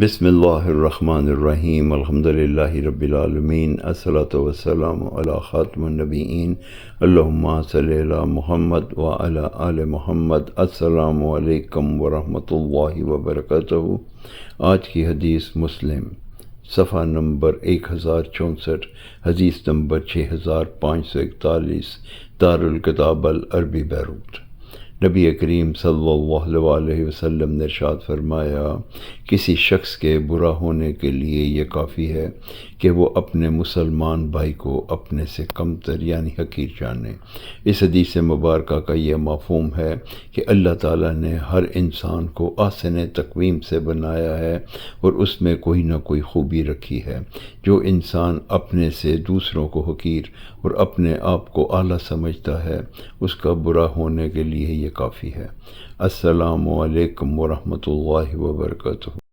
بسم اللہ الرحمن الرحیم الحمد للہ رب العالمین الصلاۃ والسلام علی خاتم النبیین اللہم صلی علی محمد وعلی آل محمد۔ السلام علیکم ورحمۃ اللہ وبرکاتہ۔ آج کی حدیث مسلم صفحہ نمبر 1064، حدیث نمبر 6541، دارالکتاب العربی بیروت۔ نبی کریم صلی اللہ علیہ وسلم نے ارشاد فرمایا، کسی شخص کے برا ہونے کے لیے یہ کافی ہے کہ وہ اپنے مسلمان بھائی کو اپنے سے کمتر یعنی حقیر جانے۔ اس حدیث مبارکہ کا یہ مفہوم ہے کہ اللہ تعالیٰ نے ہر انسان کو احسن تقویم سے بنایا ہے اور اس میں کوئی نہ کوئی خوبی رکھی ہے۔ جو انسان اپنے سے دوسروں کو حقیر اور اپنے آپ کو اعلیٰ سمجھتا ہے، اس کا برا ہونے کے لیے یہ کافی ہے۔ السلام علیکم ورحمۃ اللہ وبرکاتہ۔